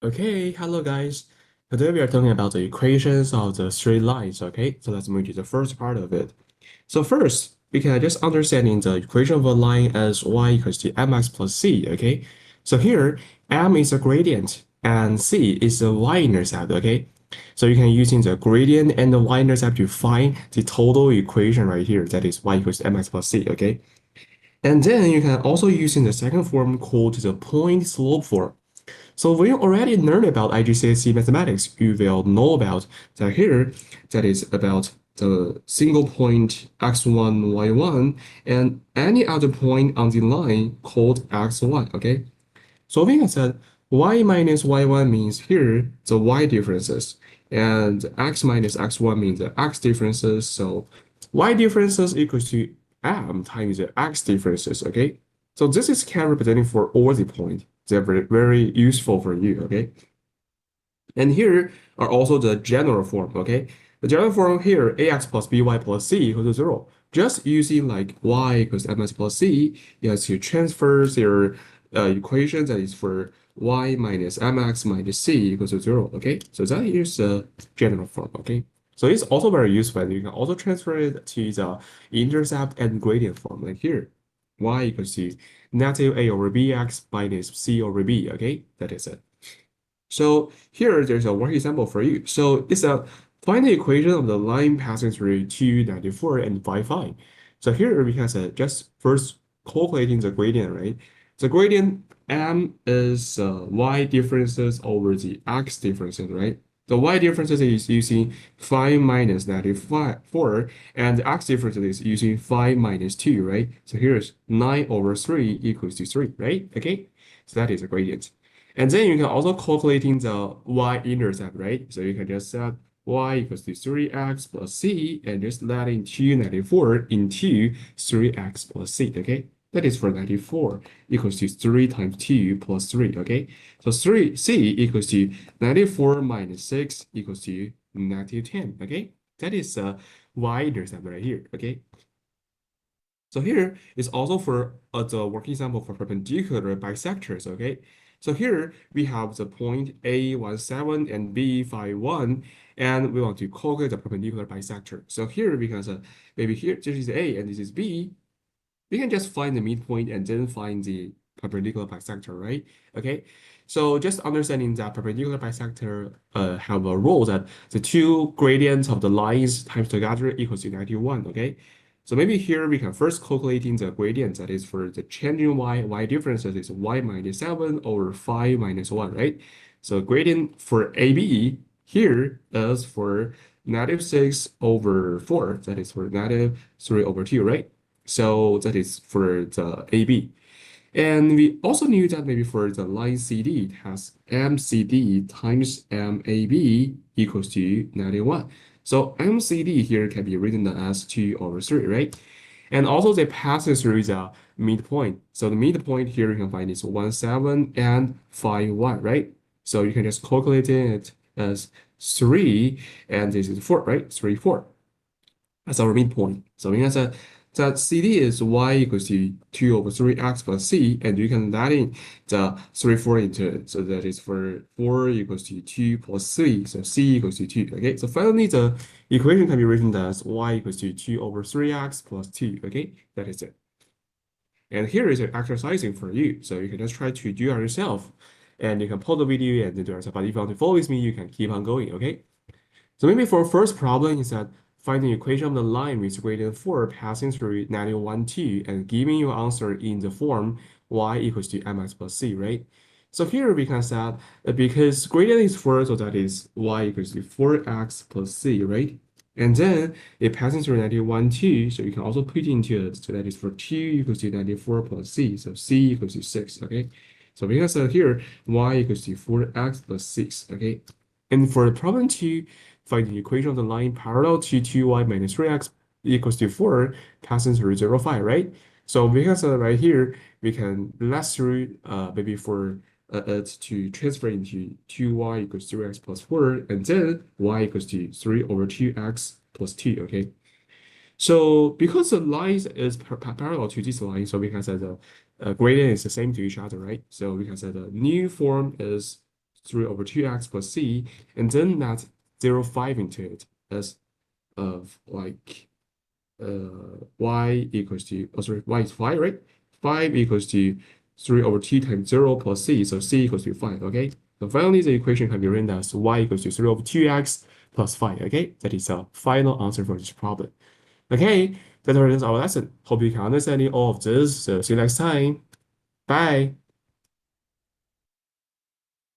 Okay, hello guys. Today we are talking about the equations of the straight lines, okay? So let's move to the first part of it. So first, we can just understanding the equation of a line as y equals to mx plus c, okay? So here, m is a gradient and c is the y-intercept, okay? So you can using the gradient and the y-intercept to find the total equation right here, that is y equals to mx plus c, okay? And then you can also using the second form called the point slope form. So we already learned about IGCSE mathematics. You will know about that here. That is about the single point x1, y1, and any other point on the line called x1. Okay. So being said, y minus y1 means here the y differences, and x minus x1 means the x differences. So y differences equals to m times the x differences. Okay. So this is can representing for all the point. They're very useful for you. Okay. And here are also the general form, okay? The general form here, ax plus by plus c equals to 0. Just using like y equals ms plus c, you have to transfer their equation that is for y minus mx minus c equals to 0, okay? So that is the general form, okay? So it's also very useful. You can also transfer it to the intercept and gradient form, like here. Y equals to negative a over bx minus c over b, okay? That is it. So here there's a working example for you. So it's a find the equation of the line passing through 294 and 55. So here we can say just first calculating the gradient, right? The gradient m is y differences over the x differences, right? The y differences is using 5 minus negative 4, and the x differences is using 5 minus 2, right? So here's 9 over 3 equals to 3, right? Okay, so that is a gradient. And then you can also calculating the y-intercept, right? So you can just set y equals to 3x plus c and just let in 294 into 3x plus c, okay? That is for 94 equals to 3 times 2 plus 3, okay? So 3c equals to 94 minus 6 equals to negative 10, okay? That is y-intercept right here, okay? So here is also for the working example for perpendicular bisectors, okay? So here we have the point A17 and B51, and we want to calculate the perpendicular bisector. So here, because maybe here, this is A and this is B, we can just find the midpoint and then find the perpendicular bisector, right? Okay, so just understanding that perpendicular bisector have a rule that the two gradients of the lines times together equals to 91, okay? So maybe here we can first calculating the gradient that is for the changing y differences is y minus 7 over 5 minus 1, right? So gradient for AB here is for negative 6 over 4, that is for negative 3 over 2, right? So that is for the AB. And we also knew that maybe for the line CD, it has MCD times MAB equals to 91. So MCD here can be written as 2 over 3, right? And also they pass through the midpoint. So the midpoint here you can find is 1, 7 and 5, 1, right? So you can just calculate it as 3 and this is 4, right? 3, 4. That's our midpoint. So we can say that CD is y equals to 2 over 3x plus c, and you can add in the 3, 4 into it. So that is for 4 equals to 2 plus 3, so c equals to 2. Okay, so finally the equation can be written as y equals to 2 over 3x plus 2. Okay, that is it. And here is an exercising for you. So you can just try to do it yourself. And you can pause the video and do it yourself. But if you want to follow with me, you can keep on going, okay? So maybe for first problem is that find the equation of the line with gradient 4 passing through negative 1, 2 and giving you answer in the form y equals to mx plus c, right? So here we can say because gradient is 4, so that is y equals to 4x plus c, right? And then it passing through negative 1, 2, so you can also put into it, so that is for 2 equals to negative 4 plus c, so c equals to 6, okay? So we can say here y equals to 4x plus 6, okay? And for the problem 2, find the equation of the line parallel to 2y minus 3x equals to 4 passing through 0, 5, right? So we can say right here, we can let through maybe for it to transfer into 2y equals 3x plus 4, and then y equals to 3 over 2x plus 2, okay? So because the line is parallel to this line, so we can say the gradient is the same to each other, right? So we can say the new form is 3 over 2x plus c, and then add 0, 5 into it as of like y equals to, oh sorry, y is 5, right? 5 equals to 3 over 2 times 0 plus c, so c equals to 5, okay? So finally, the equation can be written as y equals to 3 over 2x plus 5, okay? That is the final answer for this problem. Okay, that ends our lesson. Hope you can understand all of this. So see you next time. Bye.